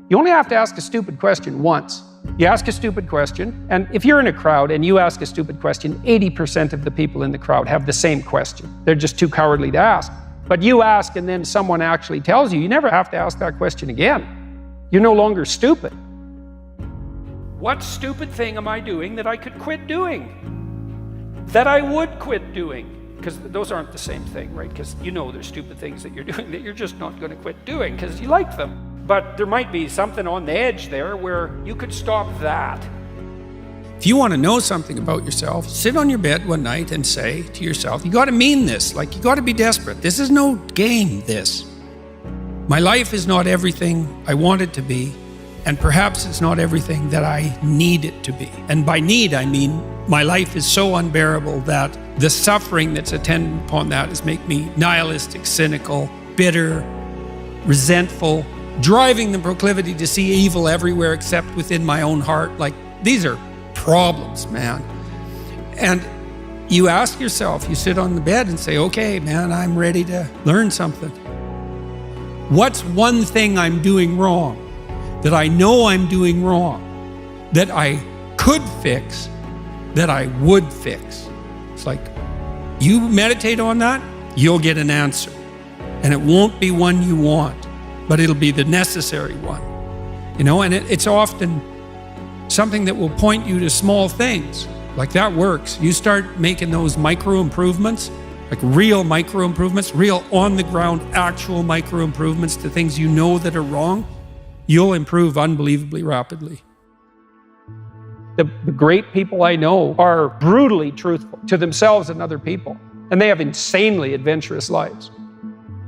You only have to ask a stupid question once. You ask a stupid question, and if you're in a crowd and you ask a stupid question, 80% of the people in the crowd have the same question. They're just too cowardly to ask. But you ask and then someone actually tells you, you never have to ask that question again. You're no longer stupid. What stupid thing am I doing that I could quit doing? That I would quit doing? Because those aren't the same thing, right? Because you know there's stupid things that you're doing that you're just not going to quit doing because you like them. But there might be something on the edge there where you could stop that. If you want to know something about yourself, sit on your bed one night and say to yourself, you got to mean this, like you got to be desperate. This is no game, this. My life is not everything I want it to be, and perhaps it's not everything that I need it to be. And by need, I mean my life is so unbearable that the suffering that's attendant upon that is make me nihilistic, cynical, bitter, resentful, driving the proclivity to see evil everywhere except within my own heart. Like, these are problems, man. And you ask yourself, you sit on the bed and say, okay, man, I'm ready to learn something. What's one thing I'm doing wrong that I know I'm doing wrong, that I could fix, that I would fix? It's like, you meditate on that, you'll get an answer. And it won't be one you want, but it'll be the necessary one. You know, and it's often something that will point you to small things. Like, that works. You start making those micro improvements, like real micro improvements, real on the ground, actual micro improvements to things you know that are wrong, you'll improve unbelievably rapidly. The great people I know are brutally truthful to themselves and other people, and they have insanely adventurous lives.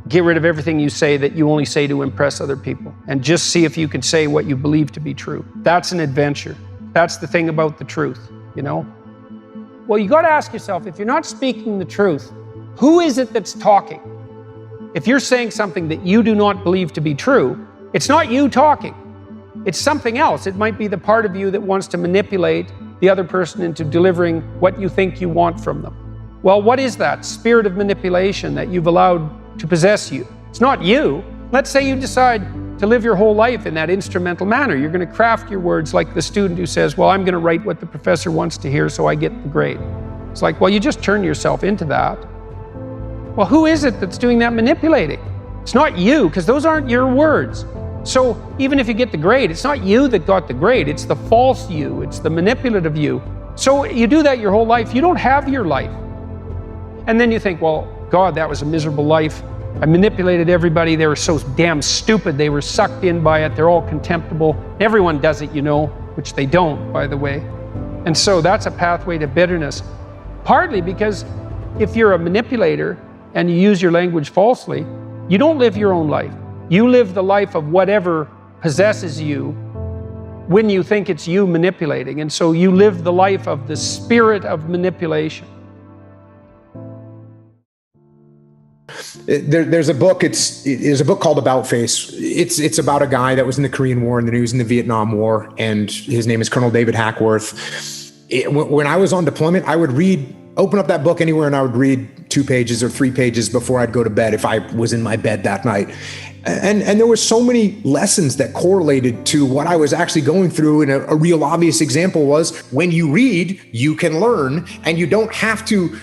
Get rid of everything you say that you only say to impress other people, and just see if you can say what you believe to be true. That's an adventure. That's the thing about the truth, you know? Well, you got to ask yourself, if you're not speaking the truth, who is it that's talking? If you're saying something that you do not believe to be true, it's not you talking. It's something else. It might be the part of you that wants to manipulate the other person into delivering what you think you want from them. Well, what is that spirit of manipulation that you've allowed to possess you? It's not you. Let's say you decide to live your whole life in that instrumental manner. You're going to craft your words like the student who says, well, I'm going to write what the professor wants to hear so I get the grade. It's like, well, you just turn yourself into that. Well, who is it that's doing that manipulating? It's not you, because those aren't your words. So even if you get the grade, it's not you that got the grade. It's the false you. It's the manipulative you. So you do that your whole life. You don't have your life. And then you think, well, God, that was a miserable life. I manipulated everybody. They were so damn stupid. They were sucked in by it. They're all contemptible. Everyone does it, you know, which they don't, by the way. And so that's a pathway to bitterness. Partly because if you're a manipulator and you use your language falsely, you don't live your own life. You live the life of whatever possesses you when you think it's you manipulating. And so you live the life of the spirit of manipulation. There's a book. It's a book called About Face. It's about a guy that was in the Korean War and then he was in the Vietnam War, and his name is Colonel David Hackworth. When I was on deployment, I would open up that book anywhere, and I would read 2 pages or 3 pages before I'd go to bed if I was in my bed that night. And there were so many lessons that correlated to what I was actually going through. And a real obvious example was, when you read, you can learn, and you don't have to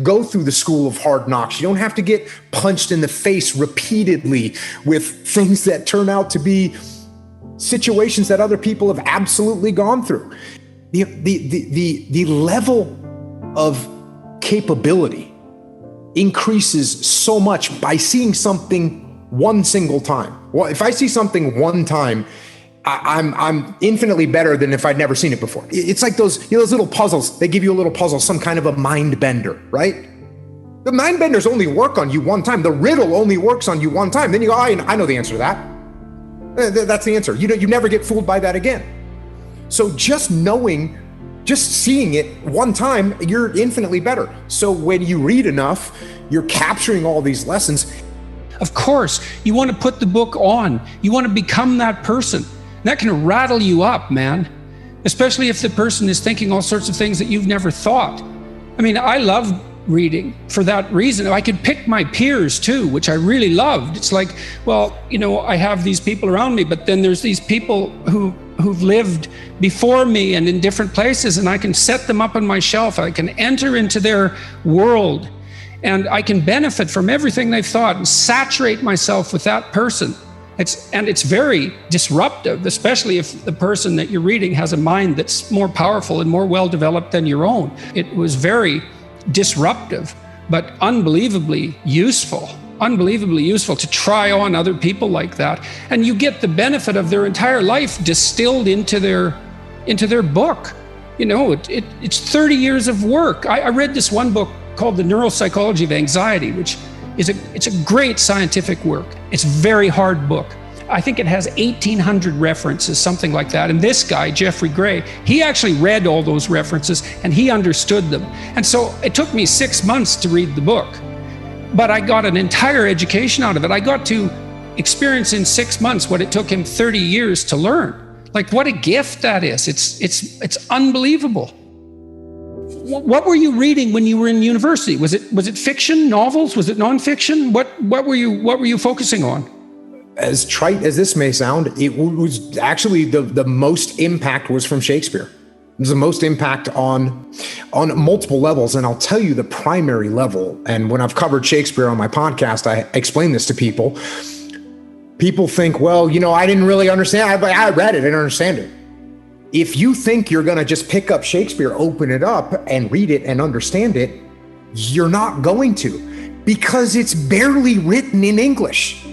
go through the school of hard knocks. You don't have to get punched in the face repeatedly with things that turn out to be situations that other people have absolutely gone through. The level of capability increases so much by seeing something one single time. Well, if I see something one time, I'm infinitely better than if I'd never seen it before. It's like those little puzzles. They give you a little puzzle, some kind of a mind bender, right? The mind benders only work on you one time. The riddle only works on you one time. Then you go, I know the answer to that. That's the answer. You never get fooled by that again. So just seeing it one time, you're infinitely better. So when you read enough, you're capturing all these lessons. Of course, you want to put the book on. You want to become that person. That can rattle you up, man. Especially if the person is thinking all sorts of things that you've never thought. I mean, I love reading for that reason. I could pick my peers too, which I really loved. It's like, well, I have these people around me, but then there's these people who've lived before me and in different places, and I can set them up on my shelf. I can enter into their world, and I can benefit from everything they've thought and saturate myself with that person. It's very disruptive, especially if the person that you're reading has a mind that's more powerful and more well-developed than your own. It was very disruptive, but unbelievably useful to try on other people like that. And you get the benefit of their entire life distilled into their book. It's 30 years of work. I read this one book called The Neuropsychology of Anxiety, which it's a great scientific work. It's a very hard book. I think it has 1,800 references, something like that. And this guy, Jeffrey Gray, he actually read all those references and he understood them. And so it took me 6 months to read the book, but I got an entire education out of it. I got to experience in 6 months what it took him 30 years to learn. Like, what a gift that is. It's unbelievable. What were you reading when you were in university? Was it fiction, novels? Was it nonfiction? What were you focusing on? As trite as this may sound, it was actually the most impact was from Shakespeare. It was the most impact on multiple levels. And I'll tell you the primary level. And when I've covered Shakespeare on my podcast, I explain this to people. People think, well, I didn't really understand. I read it, I didn't understand it. If you think you're going to just pick up Shakespeare, open it up and read it and understand it, you're not going to, because it's barely written in English.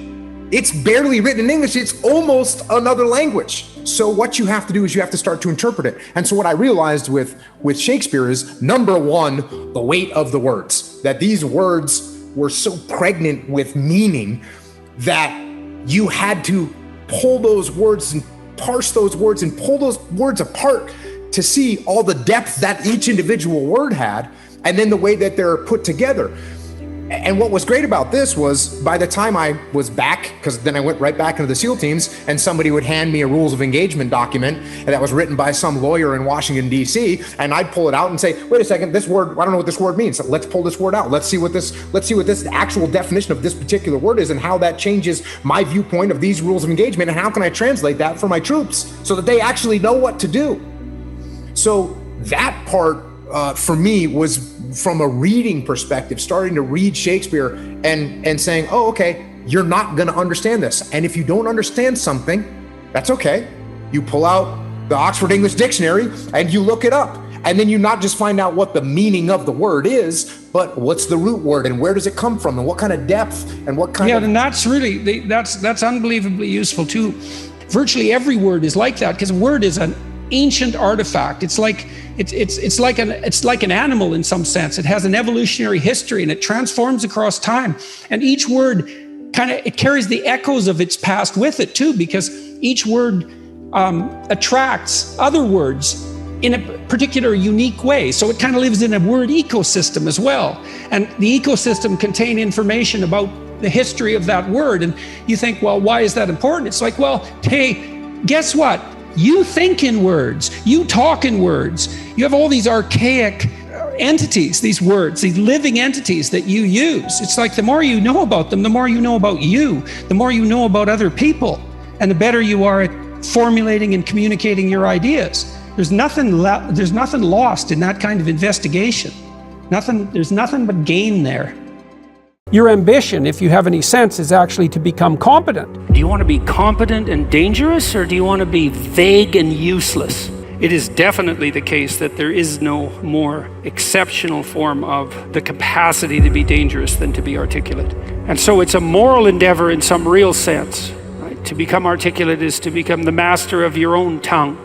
It's barely written in English. It's almost another language. So what you have to do is you have to start to interpret it. And so what I realized with Shakespeare is, number one, the weight of the words, that these words were so pregnant with meaning that you had to pull those words and parse those words and pull those words apart to see all the depth that each individual word had, and then the way that they're put together. And what was great about this was, by the time I was back, because then I went right back into the SEAL teams, and somebody would hand me a rules of engagement document that was written by some lawyer in Washington, D.C., and I'd pull it out and say, wait a second, this word, I don't know what this word means. So let's pull this word out. Let's see what this actual definition of this particular word is, and how that changes my viewpoint of these rules of engagement, and how can I translate that for my troops so that they actually know what to do. So that part for me was, from a reading perspective, starting to read Shakespeare and saying, oh, okay, you're not going to understand this. And if you don't understand something, that's okay. You pull out the Oxford English Dictionary and you look it up. And then you not just find out what the meaning of the word is, but what's the root word and where does it come from and what kind of depth and what kind of... Yeah, and that's really, that's unbelievably useful too. Virtually every word is like that, because a word is an ancient artifact. It's like an animal in some sense. It has an evolutionary history and it transforms across time. And each word it carries the echoes of its past with it too, because each word attracts other words in a particular unique way. So it kind of lives in a word ecosystem as well. And the ecosystem contains information about the history of that word. And you think, well, why is that important? It's like, well, hey, guess what? You think in words, you talk in words. You have all these archaic entities, these words, these living entities that you use. It's like the more you know about them, the more you know about you, the more you know about other people, and the better you are at formulating and communicating your ideas. There's nothing lost in that kind of investigation. There's nothing but gain there. Your ambition, if you have any sense, is actually to become competent. Do you want to be competent and dangerous, or do you want to be vague and useless? It is definitely the case that there is no more exceptional form of the capacity to be dangerous than to be articulate. And so it's a moral endeavor in some real sense. Right? To become articulate is to become the master of your own tongue.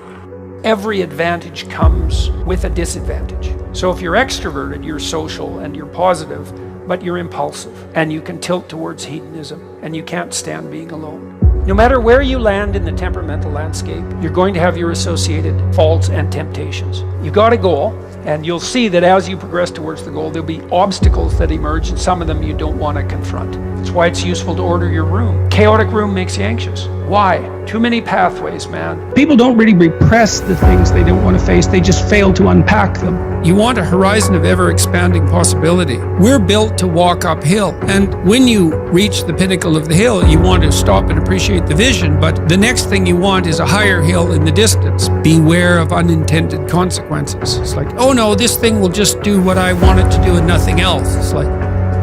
Every advantage comes with a disadvantage. So if you're extroverted, you're social and you're positive, but you're impulsive and you can tilt towards hedonism and you can't stand being alone. No matter where you land in the temperamental landscape, you're going to have your associated faults and temptations. You got a goal, and you'll see that as you progress towards the goal, there'll be obstacles that emerge, and some of them you don't want to confront. That's why it's useful to order your room. Chaotic room makes you anxious. Why? Too many pathways, man. People don't really repress the things they don't want to face, they just fail to unpack them. You want a horizon of ever-expanding possibility. We're built to walk uphill, and when you reach the pinnacle of the hill, you want to stop and appreciate the vision, but the next thing you want is a higher hill in the distance. Beware of unintended consequences. It's like, oh no, this thing will just do what I want it to do and nothing else. It's like,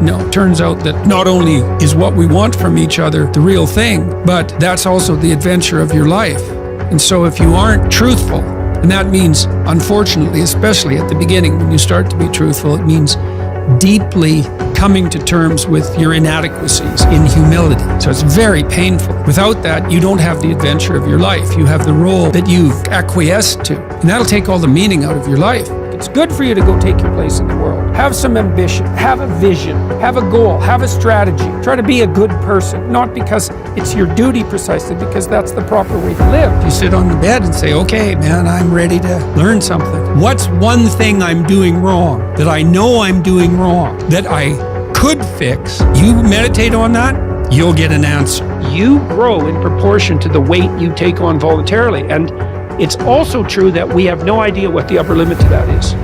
no, it turns out that not only is what we want from each other the real thing, but that's also the adventure of your life. And so if you aren't truthful, and that means, unfortunately, especially at the beginning, when you start to be truthful, it means deeply coming to terms with your inadequacies in humility. So it's very painful. Without that, you don't have the adventure of your life. You have the role that you've acquiesced to, and that'll take all the meaning out of your life. It's good for you to go take your place in the world. Have some ambition, have a vision, have a goal, have a strategy. Try to be a good person, not because it's your duty precisely, because that's the proper way to live. You sit on the bed and say, okay, man, I'm ready to learn something. What's one thing I'm doing wrong, that I know I'm doing wrong, that I could fix? You meditate on that, you'll get an answer. You grow in proportion to the weight you take on voluntarily. And it's also true that we have no idea what the upper limit to that is.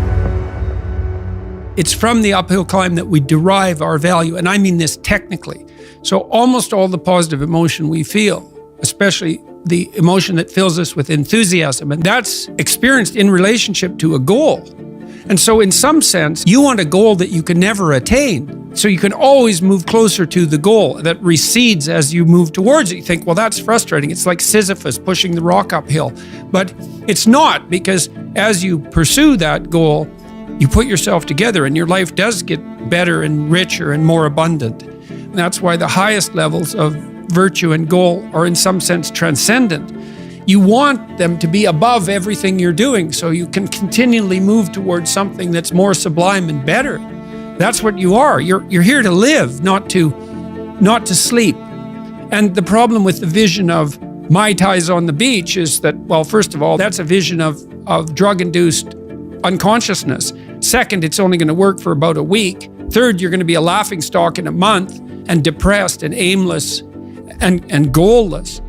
It's from the uphill climb that we derive our value, and I mean this technically. So almost all the positive emotion we feel, especially the emotion that fills us with enthusiasm, and that's experienced in relationship to a goal. And so in some sense, you want a goal that you can never attain. So you can always move closer to the goal that recedes as you move towards it. You think, well, that's frustrating. It's like Sisyphus pushing the rock uphill. But it's not, because as you pursue that goal, you put yourself together and your life does get better and richer and more abundant. And that's why the highest levels of virtue and goal are in some sense transcendent. You want them to be above everything you're doing so you can continually move towards something that's more sublime and better. That's what you are. You're here to live, not to sleep. And the problem with the vision of Mai Tais on the beach is that, well, first of all, that's a vision of drug-induced unconsciousness. Second, it's only going to work for about a week. Third, you're going to be a laughingstock in a month and depressed and aimless and goalless.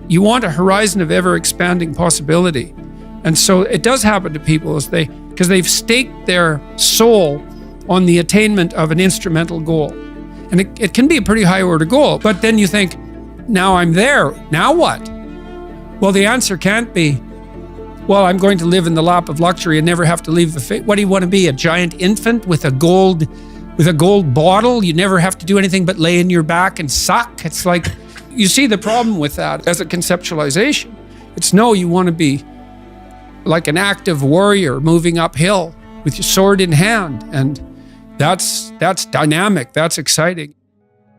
You want a horizon of ever-expanding possibility. And so it does happen to people because they've staked their soul on the attainment of an instrumental goal. And it can be a pretty high-order goal, but then you think, now I'm there, now what? Well, the answer can't be, well, I'm going to live in the lap of luxury and never have to leave the faith. What do you want to be, a giant infant with a gold bottle? You never have to do anything but lay in your back and suck? It's like, you see the problem with that as a conceptualization. It's no, you want to be like an active warrior moving uphill with your sword in hand. And that's dynamic, that's exciting.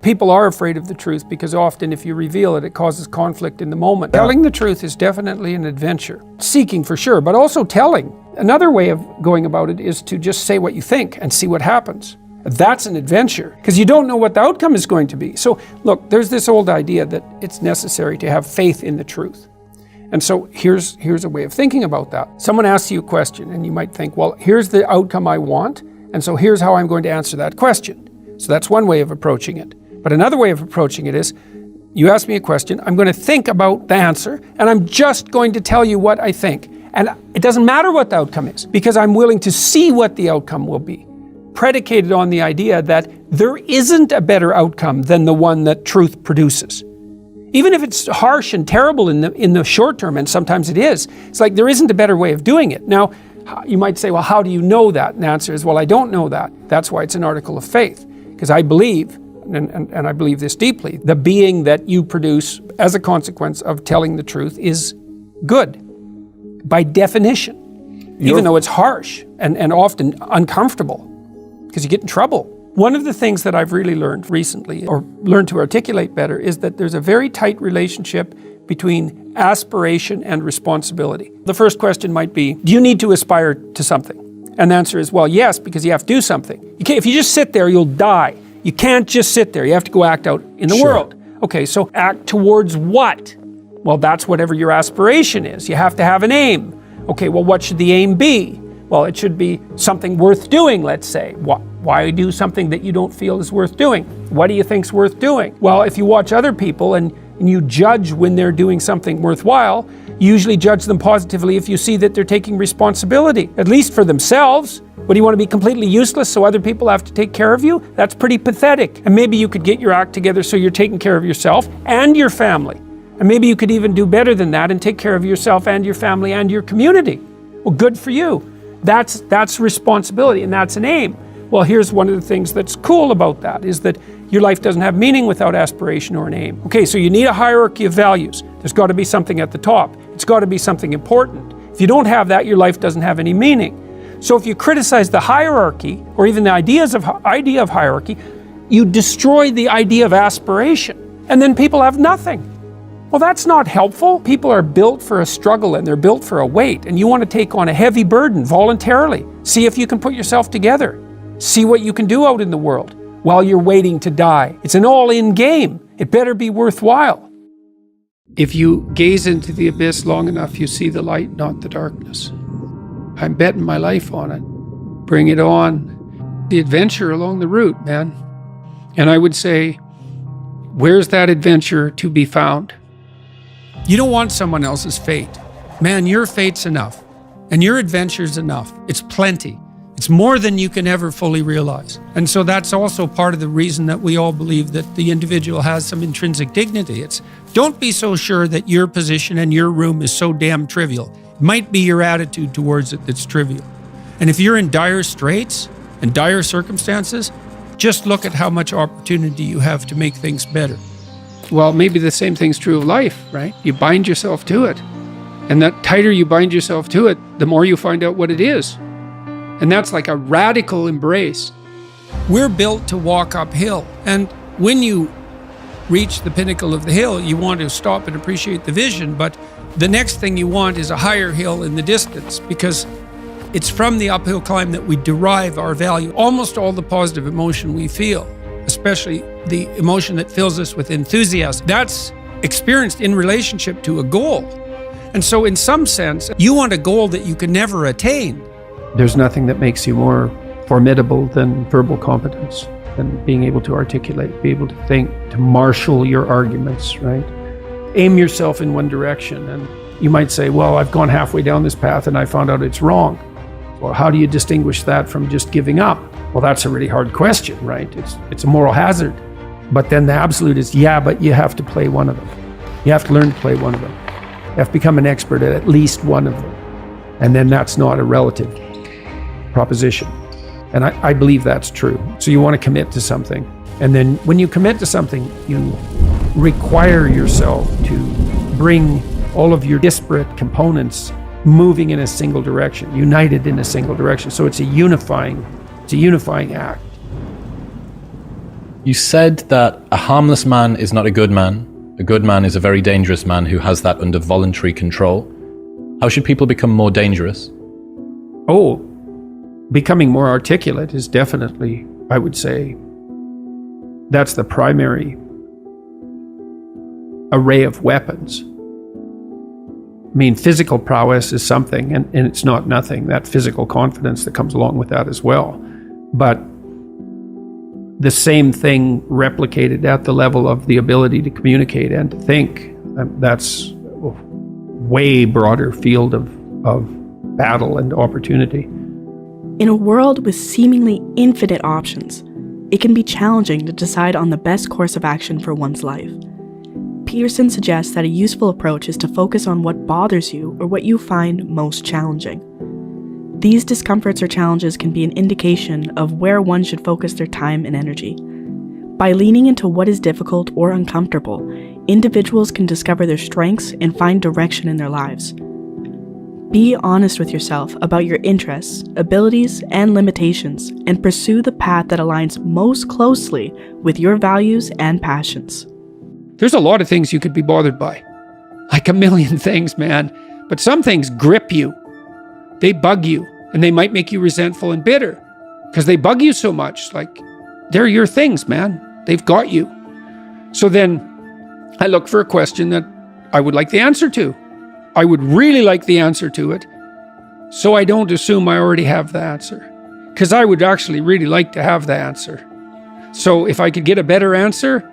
People are afraid of the truth because often if you reveal it, it causes conflict in the moment. Telling the truth is definitely an adventure. Seeking for sure, but also telling. Another way of going about it is to just say what you think and see what happens. That's an adventure because you don't know what the outcome is going to be. So look, there's this old idea that it's necessary to have faith in the truth. And so here's a way of thinking about that. Someone asks you a question and you might think, well, here's the outcome I want, and so here's how I'm going to answer that question. So that's one way of approaching it. But another way of approaching it is, you ask me a question, I'm going to think about the answer, and I'm just going to tell you what I think. And it doesn't matter what the outcome is, because I'm willing to see what the outcome will be, predicated on the idea that there isn't a better outcome than the one that truth produces. Even if it's harsh and terrible in the short term, and sometimes it is, it's like there isn't a better way of doing it. Now, you might say, well, how do you know that? And the answer is, well, I don't know that. That's why it's an article of faith, because I believe, and I believe this deeply, the being that you produce as a consequence of telling the truth is good, by definition, even though it's harsh and often uncomfortable, because you get in trouble. One of the things that I've really learned recently, or learned to articulate better, is that there's a very tight relationship between aspiration and responsibility. The first question might be, do you need to aspire to something? And the answer is, well, yes, because you have to do something. If you just sit there, you'll die. You can't just sit there. You have to go act out in the world. Okay, so act towards what? Well, that's whatever your aspiration is. You have to have an aim. Okay, well, what should the aim be? Well, it should be something worth doing, let's say. Why do something that you don't feel is worth doing? What do you think's worth doing? Well, if you watch other people and you judge when they're doing something worthwhile, you usually judge them positively if you see that they're taking responsibility, at least for themselves. What, do you want to be completely useless so other people have to take care of you? That's pretty pathetic. And maybe you could get your act together so you're taking care of yourself and your family. And maybe you could even do better than that and take care of yourself and your family and your community. Well, good for you. That's responsibility and that's an aim. Well, here's one of the things that's cool about that is that your life doesn't have meaning without aspiration or an aim. Okay, so you need a hierarchy of values. There's got to be something at the top. It's got to be something important. If you don't have that, your life doesn't have any meaning. So if you criticize the hierarchy or even the idea of hierarchy, you destroy the idea of aspiration. And then people have nothing. Well, that's not helpful. People are built for a struggle and they're built for a weight, and you want to take on a heavy burden voluntarily. See if you can put yourself together. See what you can do out in the world while you're waiting to die. It's an all-in game. It better be worthwhile. If you gaze into the abyss long enough, you see the light, not the darkness. I'm betting my life on it. Bring it on. The adventure along the route, man. And I would say, where's that adventure to be found? You don't want someone else's fate. Man, your fate's enough. And your adventure's enough. It's plenty. It's more than you can ever fully realize. And so that's also part of the reason that we all believe that the individual has some intrinsic dignity. It's don't be so sure that your position and your room is so damn trivial. It might be your attitude towards it that's trivial. And if you're in dire straits and dire circumstances, just look at how much opportunity you have to make things better. Well, maybe the same thing's true of life, right? You bind yourself to it. And the tighter you bind yourself to it, the more you find out what it is. And that's like a radical embrace. We're built to walk uphill. And when you reach the pinnacle of the hill, you want to stop and appreciate the vision. But the next thing you want is a higher hill in the distance, because it's from the uphill climb that we derive our value. Almost all the positive emotion we feel, especially the emotion that fills us with enthusiasm, that's experienced in relationship to a goal. And so in some sense, you want a goal that you can never attain. There's nothing that makes you more formidable than verbal competence, than being able to articulate, be able to think, to marshal your arguments, right? Aim yourself in one direction. And you might say, well, I've gone halfway down this path and I found out it's wrong. Well, how do you distinguish that from just giving up? Well, that's a really hard question, right? It's a moral hazard. But then the absolute is, yeah, but you have to play one of them. You have to learn to play one of them. You have to become an expert at least one of them. And then that's not a relative proposition. And I believe that's true. So you want to commit to something. And then when you commit to something, you require yourself to bring all of your disparate components moving in a single direction, united in a single direction. So it's a unifying act. You said that a harmless man is not a good man. A good man is a very dangerous man who has that under voluntary control. How should people become more dangerous? Oh, becoming more articulate is definitely, I would say, that's the primary array of weapons. I mean, physical prowess is something, and it's not nothing, that physical confidence that comes along with that as well. But the same thing replicated at the level of the ability to communicate and to think, that's a way broader field of battle and opportunity. In a world with seemingly infinite options, it can be challenging to decide on the best course of action for one's life. Peterson suggests that a useful approach is to focus on what bothers you or what you find most challenging. These discomforts or challenges can be an indication of where one should focus their time and energy. By leaning into what is difficult or uncomfortable, individuals can discover their strengths and find direction in their lives. Be honest with yourself about your interests, abilities, and limitations, and pursue the path that aligns most closely with your values and passions. There's a lot of things you could be bothered by. Like a million things, man. But some things grip you. They bug you, and they might make you resentful and bitter because they bug you so much. Like, they're your things, man. They've got you. So then I look for a question that I would like the answer to. I would really like the answer to it, so I don't assume I already have the answer. because I would actually really like to have the answer. So if I could get a better answer,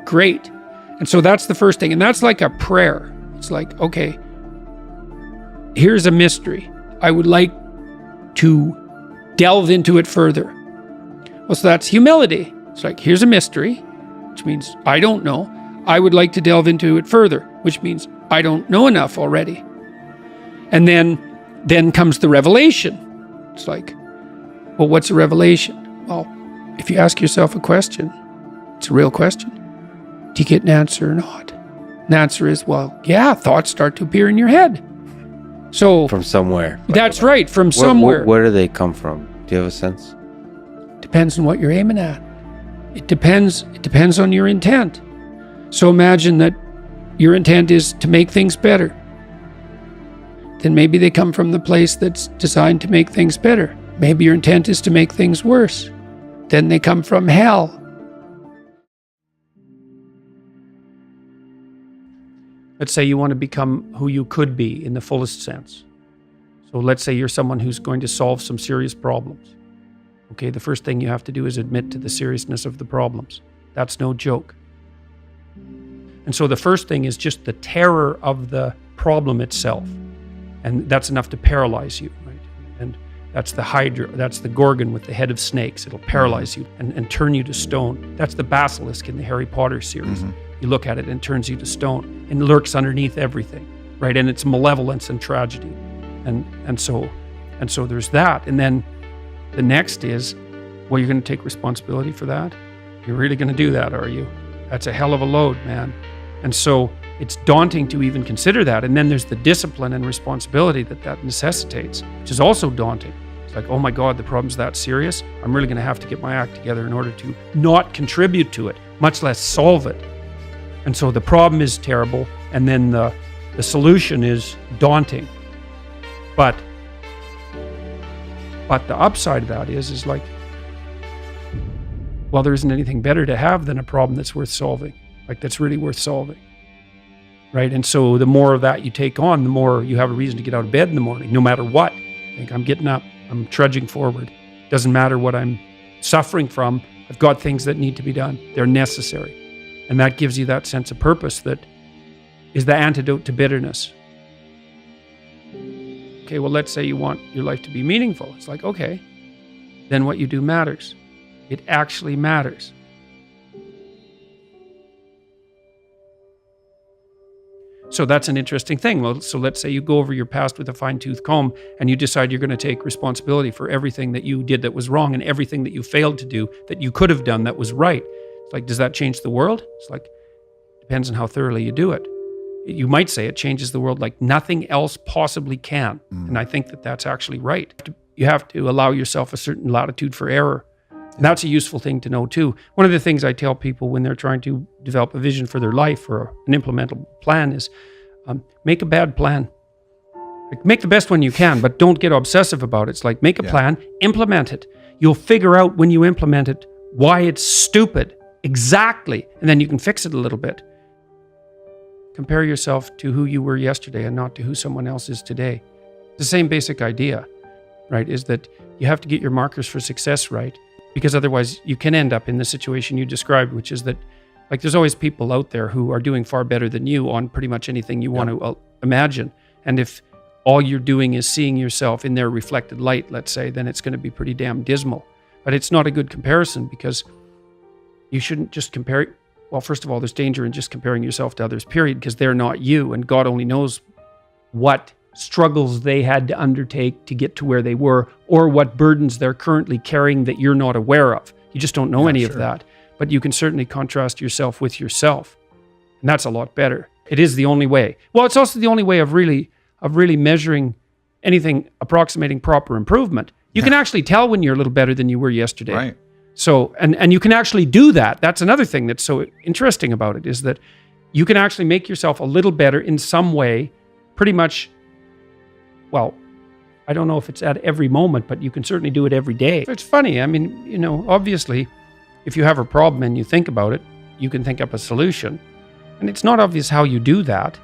great. And so that's the first thing. And that's like a prayer. It's like, okay, here's a mystery. I would like to delve into it further. Well, so that's humility. It's like, here's a mystery, which means I don't know. I would like to delve into it further, which means I don't know enough already. And then comes the revelation. It's like, well, what's a revelation? Well, if you ask yourself a question, it's a real question. Do you get an answer or not? And the answer is, well, yeah, thoughts start to appear in your head. So From somewhere. that's right, from somewhere. Where do they come from? Do you have a sense? Depends on what you're aiming at. It depends on your intent. So imagine that your intent is to make things better. Then maybe they come from the place that's designed to make things better. Maybe your intent is to make things worse. Then they come from hell. Let's say you want to become who you could be in the fullest sense. So let's say you're someone who's going to solve some serious problems. Okay, the first thing you have to do is admit to the seriousness of the problems. That's no joke. And so the first thing is just the terror of the problem itself. And that's enough to paralyze you, right? And that's the Hydra, that's the Gorgon with the head of snakes. It'll paralyze you and turn you to stone. That's the basilisk in the Harry Potter series. You look at it and it turns you to stone and lurks underneath everything, right? And it's malevolence and tragedy. And so there's that. And then the next is, well, you're going to take responsibility for that? You're really going to do that, are you? That's a hell of a load, man. And so it's daunting to even consider that. And then there's the discipline and responsibility that necessitates, which is also daunting. It's like, oh my God, the problem's that serious. I'm really going to have to get my act together in order to not contribute to it, much less solve it. And so the problem is terrible. And then the solution is daunting. But the upside of that is like, well, there isn't anything better to have than a problem that's worth solving, like that's really worth solving, right? And so the more of that you take on, the more you have a reason to get out of bed in the morning, no matter what. Like, I'm getting up, I'm trudging forward. Doesn't matter what I'm suffering from. I've got things that need to be done. They're necessary. And that gives you that sense of purpose that is the antidote to bitterness. Okay, well, let's say you want your life to be meaningful. It's like, okay, then what you do matters. It actually matters. So that's an interesting thing. Well, so let's say you go over your past with a fine-tooth comb and you decide you're going to take responsibility for everything that you did that was wrong and everything that you failed to do that you could have done that was right. It's like, does that change the world? It's like, depends on how thoroughly you do it. You might say it changes the world like nothing else possibly can. And I think that that's actually right. You have to allow yourself a certain latitude for error. And that's a useful thing to know too. One of the things I tell people when they're trying to develop a vision for their life or an implementable plan is make a bad plan. Like, make the best one you can, but don't get obsessive about it. It's like, make a plan, implement it. You'll figure out when you implement it why it's stupid. Exactly. And then you can fix it a little bit. Compare yourself to who you were yesterday and not to who someone else is today. The same basic idea, right, is that you have to get your markers for success right, because otherwise you can end up in the situation you described, which is that, like, there's always people out there who are doing far better than you on pretty much anything you want to imagine. And if all you're doing is seeing yourself in their reflected light, let's say, then it's going to be pretty damn dismal. But it's not a good comparison, because you shouldn't just compare. Well, first of all, there's danger in just comparing yourself to others, period, because they're not you, and God only knows what struggles they had to undertake to get to where they were, or what burdens they're currently carrying that you're not aware of. You just don't know any of that. But you can certainly contrast yourself with yourself, and that's a lot better. It is the only way. Well, it's also the only way of really measuring anything approximating proper improvement. You can actually tell when you're a little better than you were yesterday. Right. So, and you can actually do that. That's another thing that's so interesting about it, is that you can actually make yourself a little better in some way, pretty much, well, I don't know if it's at every moment, but you can certainly do it every day. It's funny. I mean, you know, obviously, if you have a problem and you think about it, you can think up a solution. And it's not obvious how you do that.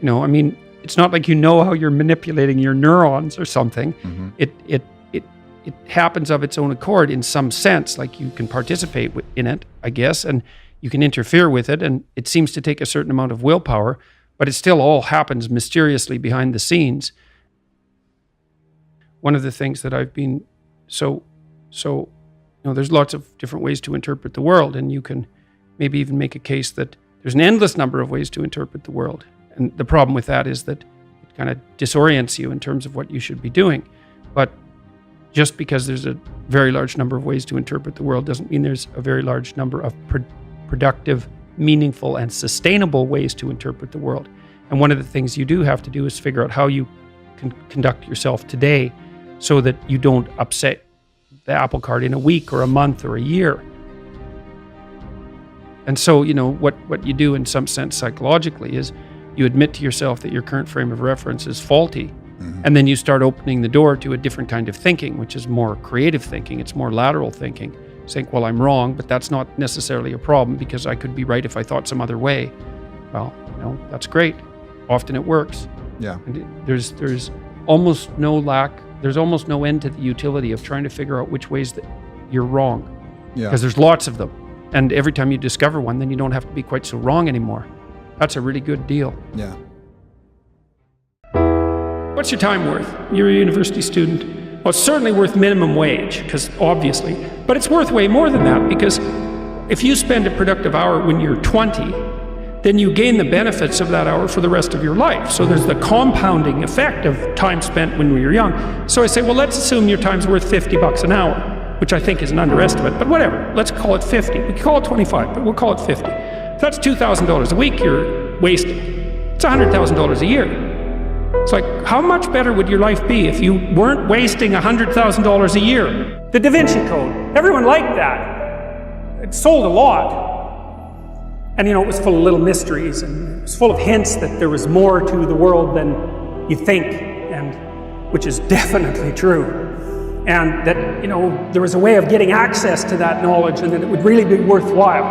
You know, I mean, it's not like you know how you're manipulating your neurons or something. it happens of its own accord in some sense, like you can participate in it, I guess, and you can interfere with it, and it seems to take a certain amount of willpower, but it still all happens mysteriously behind the scenes. One of the things that I've been there's lots of different ways to interpret the world, and you can maybe even make a case that there's an endless number of ways to interpret the world. And the problem with that is that it kind of disorients you in terms of what you should be doing. But just because there's a very large number of ways to interpret the world doesn't mean there's a very large number of productive, meaningful, and sustainable ways to interpret the world. And one of the things you do have to do is figure out how you can conduct yourself today so that you don't upset the apple cart in a week or a month or a year. And so, what you do in some sense psychologically is you admit to yourself that your current frame of reference is faulty, and then you start opening the door to a different kind of thinking, which is more creative thinking. It's more lateral thinking, saying, well, I'm wrong, but that's not necessarily a problem because I could be right if I thought some other way. Well, that's great. Often it works. Yeah. And there's almost no end to the utility of trying to figure out which ways that you're wrong. Yeah. Because there's lots of them. And every time you discover one, then you don't have to be quite so wrong anymore. That's a really good deal. Yeah. What's your time worth? You're a university student. Well, it's certainly worth minimum wage, because obviously, but it's worth way more than that, because if you spend a productive hour when you're 20, then you gain the benefits of that hour for the rest of your life. So there's the compounding effect of time spent when we were young. So I say, well, let's assume your time's worth $50 an hour, which I think is an underestimate, but whatever, let's call it 50. We can call it 25, but we'll call it 50. If that's $2,000 a week you're wasting. It's $100,000 a year. It's like, how much better would your life be if you weren't wasting $100,000 a year? The Da Vinci Code, everyone liked that. It sold a lot. And it was full of little mysteries, and it was full of hints that there was more to the world than you think, and which is definitely true. And that, there was a way of getting access to that knowledge and that it would really be worthwhile.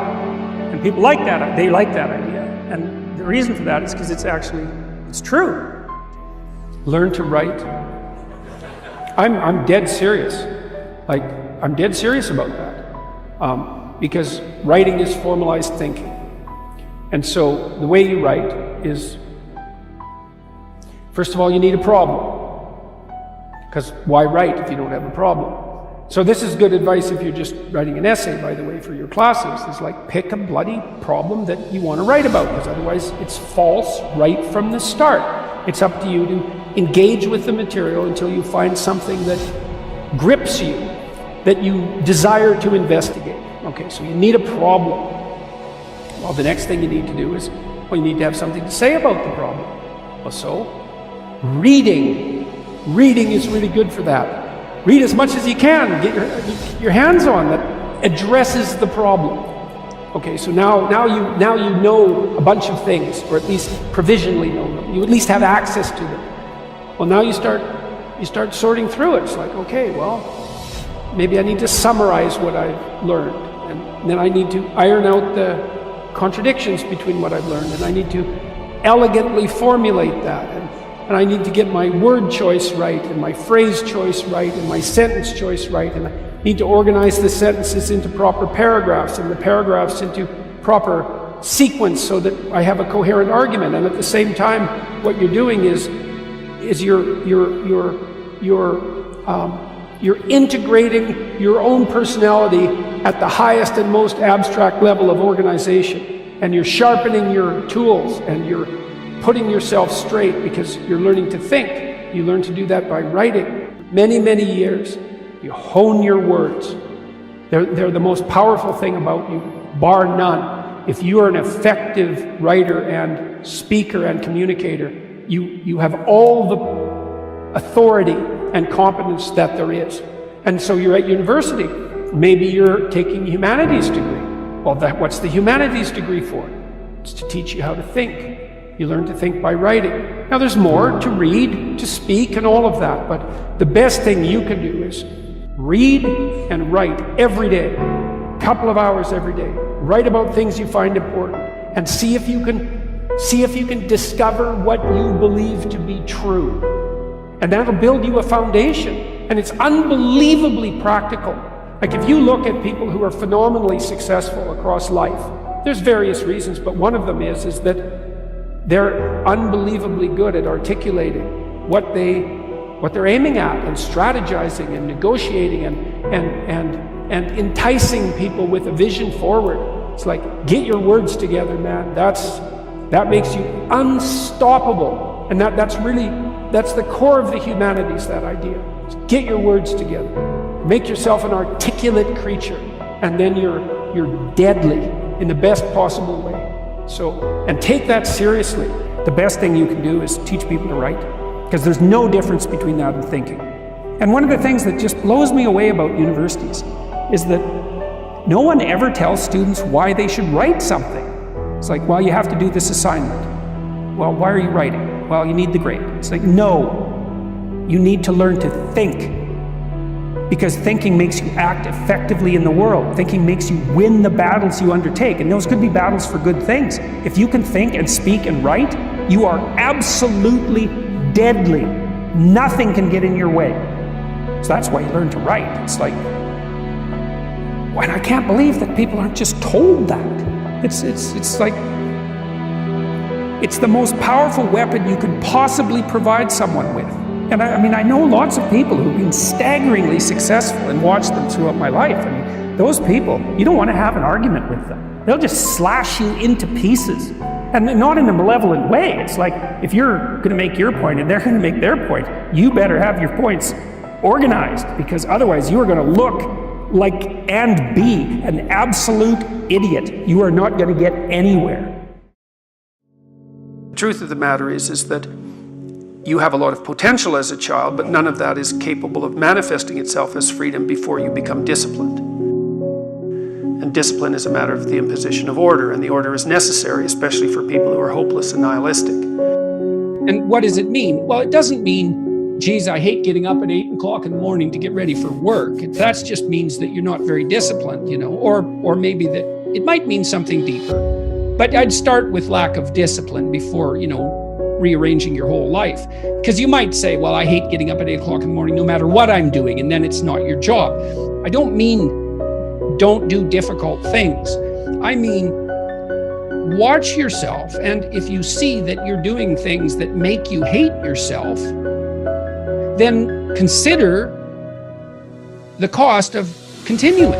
And people like that, they like that idea. And the reason for that is because it's true. Learn to write. I'm dead serious. I'm dead serious about that. Because writing is formalized thinking. And so the way you write is, first of all, you need a problem. Because why write if you don't have a problem? So this is good advice if you're just writing an essay, by the way, for your classes. It's like, pick a bloody problem that you want to write about, because otherwise it's false right from the start. It's up to you to engage with the material until you find something that grips you, that you desire to investigate. Okay, so you need a problem. Well, the next thing you need to do is, you need to have something to say about the problem. Well, so, reading. Reading is really good for that. Read as much as you can, get your hands on that addresses the problem. Okay, so now you know a bunch of things, or at least provisionally know them. You at least have access to them. Well, now you start sorting through it. It's like, okay, well, maybe I need to summarize what I've learned, and then I need to iron out the contradictions between what I've learned, and I need to elegantly formulate that, and I need to get my word choice right, and my phrase choice right, and my sentence choice right, and I need to organize the sentences into proper paragraphs, and the paragraphs into proper sequence so that I have a coherent argument. And at the same time, what you're doing is you're integrating your own personality at the highest and most abstract level of organization, and you're sharpening your tools, and you're putting yourself straight because you're learning to think. You learn to do that by writing. Many, many years, you hone your words. They're the most powerful thing about you, bar none. If you are an effective writer and speaker and communicator, you have all the authority and competence that there is. And so you're at university. Maybe you're taking a humanities degree. Well, what's the humanities degree for? It's to teach you how to think. You learn to think by writing. Now there's more to read, to speak, and all of that, but the best thing you can do is read and write every day, a couple of hours every day. Write about things you find important, and see if you can discover what you believe to be true. And that'll build you a foundation. And it's unbelievably practical. Like if you look at people who are phenomenally successful across life, there's various reasons, but one of them is that they're unbelievably good at articulating what they're aiming at and strategizing and negotiating and enticing people with a vision forward. It's like, get your words together, man. That makes you unstoppable. And that's the core of the humanities, that idea. Just get your words together. Make yourself an articulate creature, and then you're deadly in the best possible way. So, and take that seriously. The best thing you can do is teach people to write, because there's no difference between that and thinking. And one of the things that just blows me away about universities is that no one ever tells students why they should write something. It's like, well, you have to do this assignment. Well, why are you writing? Well, you need the grade. It's like, no, you need to learn to think. Because thinking makes you act effectively in the world. Thinking makes you win the battles you undertake. And those could be battles for good things. If you can think and speak and write, you are absolutely deadly. Nothing can get in your way. So that's why you learn to write. It's like, and I can't believe that people aren't just told that. It's like, it's the most powerful weapon you could possibly provide someone with. And I know lots of people who've been staggeringly successful and watched them throughout my life. I mean, those people, you don't want to have an argument with them. They'll just slash you into pieces. And not in a malevolent way. It's like, if you're going to make your point and they're going to make their point, you better have your points organized, because otherwise you are going to look like and be an absolute idiot. You are not going to get anywhere. The truth of the matter is that you have a lot of potential as a child, but none of that is capable of manifesting itself as freedom before you become disciplined. And discipline is a matter of the imposition of order, and the order is necessary, especially for people who are hopeless and nihilistic. And what does it mean? Well, it doesn't mean, geez, I hate getting up at 8 o'clock in the morning to get ready for work. That just means that you're not very disciplined, or maybe that it might mean something deeper. But I'd start with lack of discipline before, rearranging your whole life. Because you might say, well, I hate getting up at 8 o'clock in the morning no matter what I'm doing, and then it's not your job. I don't mean don't do difficult things. I mean, watch yourself, and if you see that you're doing things that make you hate yourself, then consider the cost of continuing.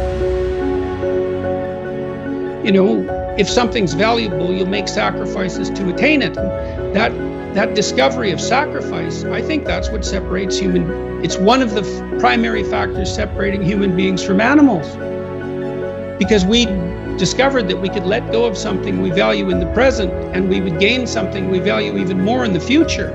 If something's valuable, you'll make sacrifices to attain it. That discovery of sacrifice, I think that's what separates it's one of the primary factors separating human beings from animals. Because we discovered that we could let go of something we value in the present, and we would gain something we value even more in the future.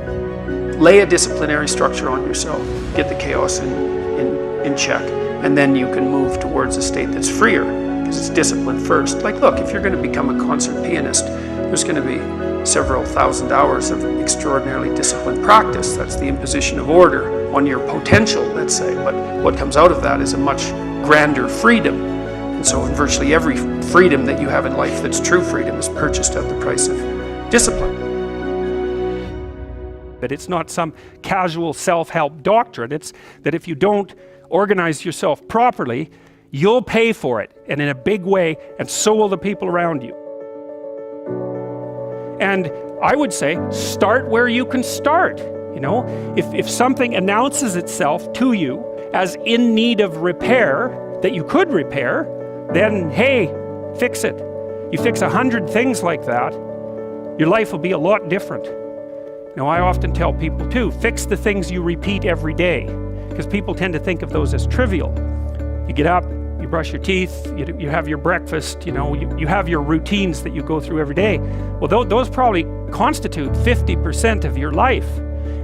Lay a disciplinary structure on yourself, get the chaos in check, and then you can move towards a state that's freer, because it's discipline first. Like, look, if you're going to become a concert pianist, there's going to be several thousand hours of extraordinarily disciplined practice. That's the imposition of order on your potential, let's say. But what comes out of that is a much grander freedom. And so in virtually every freedom that you have in life that's true freedom is purchased at the price of discipline. That it's not some casual self-help doctrine. It's that if you don't organize yourself properly, you'll pay for it, and in a big way, and so will the people around you. And I would say, start where you can start. If something announces itself to you as in need of repair, that you could repair, then hey, fix it. You fix 100 things like that, your life will be a lot different. I often tell people too, fix the things you repeat every day, because people tend to think of those as trivial. You get up, you brush your teeth, you have your breakfast, you have your routines that you go through every day. Well, those probably constitute 50% of your life.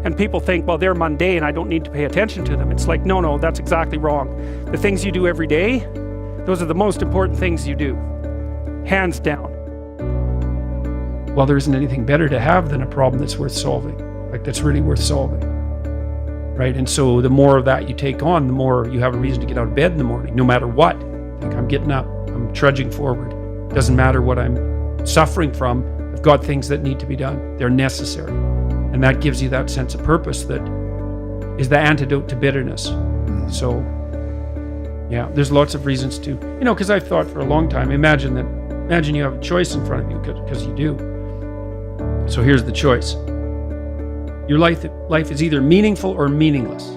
And people think, well, they're mundane, I don't need to pay attention to them. It's like, no, that's exactly wrong. The things you do every day, those are the most important things you do, hands down. Well, there isn't anything better to have than a problem that's worth solving, that's really worth solving. Right? And so the more of that you take on, the more you have a reason to get out of bed in the morning, no matter what. I'm getting up, I'm trudging forward. Doesn't matter what I'm suffering from, I've got things that need to be done. They're necessary. And that gives you that sense of purpose that is the antidote to bitterness. So, yeah, there's lots of reasons to, because I've thought for a long time, imagine you have a choice in front of you, because you do. So here's the choice. Your life is either meaningful or meaningless.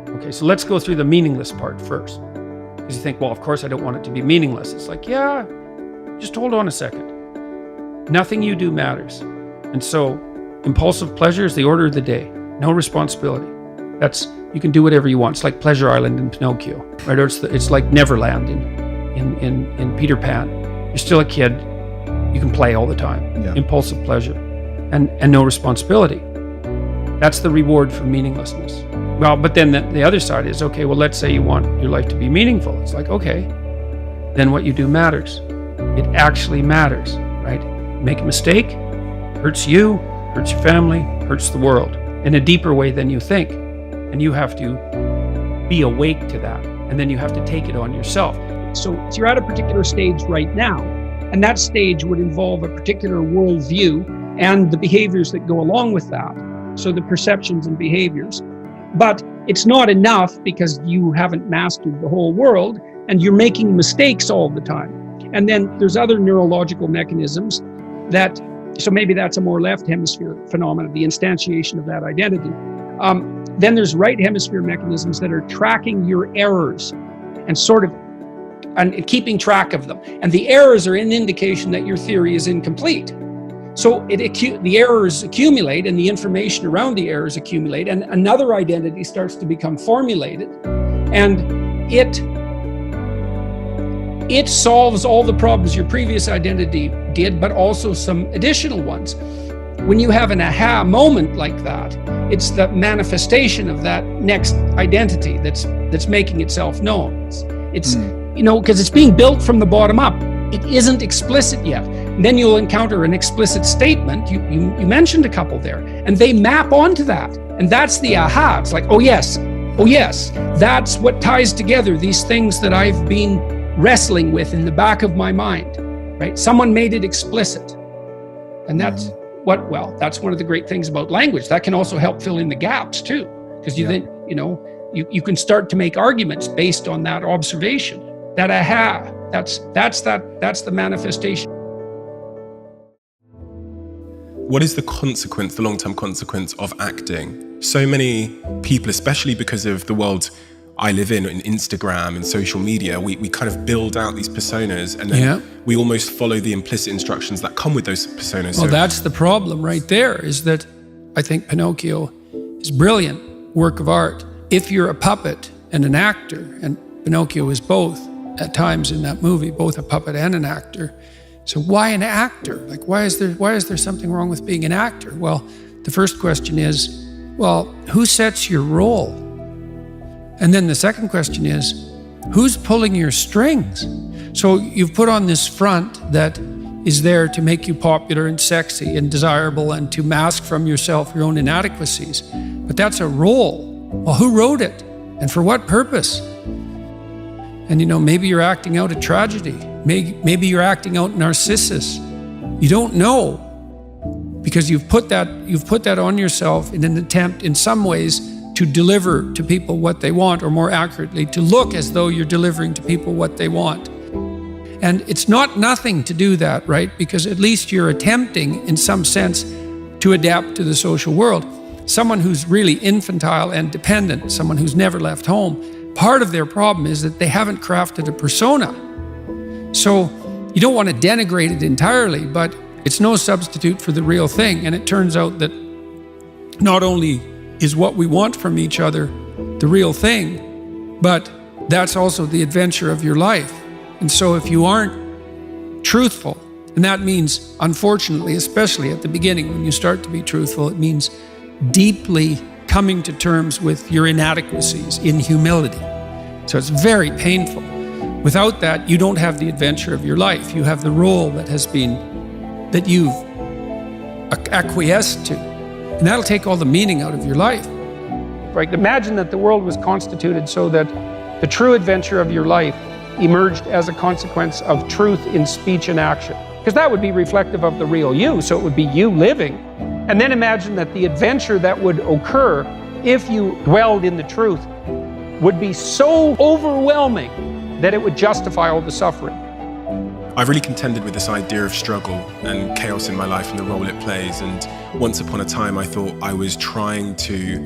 Okay, so let's go through the meaningless part first. Because you think, well, of course I don't want it to be meaningless. It's like, yeah, just hold on a second. Nothing you do matters. And so impulsive pleasure is the order of the day. No responsibility. You can do whatever you want. It's like Pleasure Island in Pinocchio, right? Or it's like Neverland in Peter Pan. You're still a kid. You can play all the time. Yeah. Impulsive pleasure and no responsibility. That's the reward for meaninglessness. Well, but then the other side is, okay, well, let's say you want your life to be meaningful. It's like, okay, then what you do matters. It actually matters, right? Make a mistake, hurts you, hurts your family, hurts the world in a deeper way than you think. And you have to be awake to that. And then you have to take it on yourself. So you're at a particular stage right now, and that stage would involve a particular worldview and the behaviors that go along with that. So the perceptions and behaviors. But it's not enough because you haven't mastered the whole world and you're making mistakes all the time. And then there's other neurological mechanisms so maybe that's a more left hemisphere phenomenon, the instantiation of that identity. Then there's right hemisphere mechanisms that are tracking your errors and keeping track of them. And the errors are an indication that your theory is incomplete. So the errors accumulate and the information around the errors accumulate and another identity starts to become formulated. And it solves all the problems your previous identity did, but also some additional ones. When you have an aha moment like that, it's the manifestation of that next identity that's making itself known. It's because it's being built from the bottom up. It isn't explicit yet. And then you'll encounter an explicit statement. You mentioned a couple there, and they map onto that. And that's the aha. It's like, oh yes, that's what ties together these things that I've been wrestling with in the back of my mind, right? Someone made it explicit. And that's that's one of the great things about language. That can also help fill in the gaps too, because you can start to make arguments based on that observation. That aha, that's the manifestation. What is the consequence, the long-term consequence of acting? So many people, especially because of the world I live in Instagram and social media, we kind of build out these personas and then we almost follow the implicit instructions that come with those personas. Well, that's the problem right there, is that I think Pinocchio is brilliant work of art. If you're a puppet and an actor, and Pinocchio is both at times in that movie, both a puppet and an actor. So why an actor? Like, why is there something wrong with being an actor? Well, the first question is, well, who sets your role? And then the second question is, who's pulling your strings? So you've put on this front that is there to make you popular and sexy and desirable and to mask from yourself your own inadequacies. But that's a role. Well, who wrote it? And for what purpose? And maybe you're acting out a tragedy. Maybe you're acting out Narcissus. You don't know, because you've put that on yourself in an attempt, in some ways, to deliver to people what they want, or more accurately, to look as though you're delivering to people what they want. And it's not nothing to do that, right? Because at least you're attempting, in some sense, to adapt to the social world. Someone who's really infantile and dependent, someone who's never left home, part of their problem is that they haven't crafted a persona. So you don't want to denigrate it entirely, but it's no substitute for the real thing. And it turns out that not only is what we want from each other the real thing, but that's also the adventure of your life. And so if you aren't truthful, and that means, unfortunately, especially at the beginning when you start to be truthful, it means deeply coming to terms with your inadequacies in humility. So it's very painful. Without that, you don't have the adventure of your life. You have the role that you've acquiesced to. And that'll take all the meaning out of your life. Right? Imagine that the world was constituted so that the true adventure of your life emerged as a consequence of truth in speech and action. Because that would be reflective of the real you, so it would be you living. And then imagine that the adventure that would occur if you dwelled in the truth would be so overwhelming that it would justify all the suffering. I've really contended with this idea of struggle and chaos in my life and the role it plays. And once upon a time, I thought I was trying to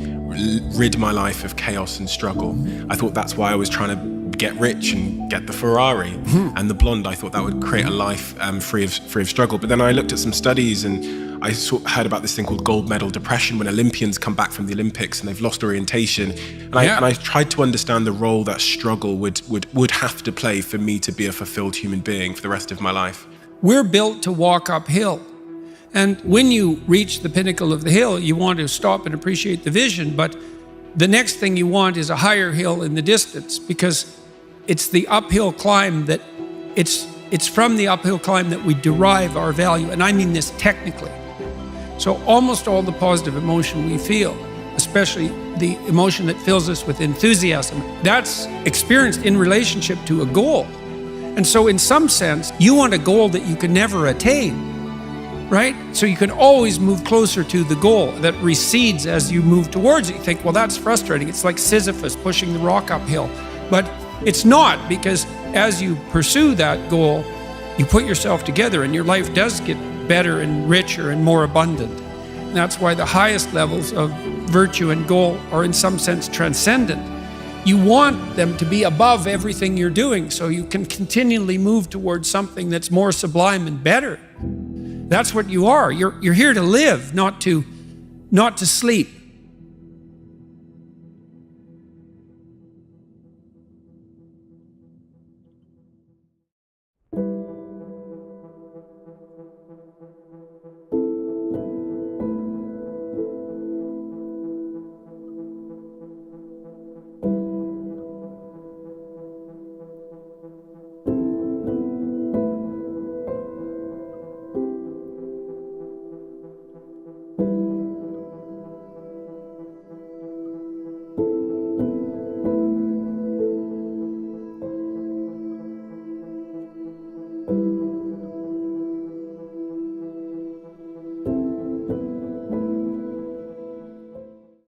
rid my life of chaos and struggle. I thought that's why I was trying to get rich and get the Ferrari and the blonde. I thought that would create a life free of struggle. But then I looked at some studies and I heard about this thing called gold medal depression, when Olympians come back from the Olympics and they've lost orientation. And I tried to understand the role that struggle would have to play for me to be a fulfilled human being for the rest of my life. We're built to walk uphill. And when you reach the pinnacle of the hill, you want to stop and appreciate the vision. But the next thing you want is a higher hill in the distance, because it's the uphill climb that it's from the uphill climb that we derive our value. And I mean this technically. So almost all the positive emotion we feel, especially the emotion that fills us with enthusiasm, that's experienced in relationship to a goal. And so in some sense, you want a goal that you can never attain, right? So you can always move closer to the goal that recedes as you move towards it. You think, well, that's frustrating. It's like Sisyphus pushing the rock uphill. But it's not, because as you pursue that goal, you put yourself together and your life does get better and richer and more abundant. And that's why the highest levels of virtue and goal are in some sense transcendent. You want them to be above everything you're doing so you can continually move towards something that's more sublime and better. That's what you are. You're here to live, not to sleep.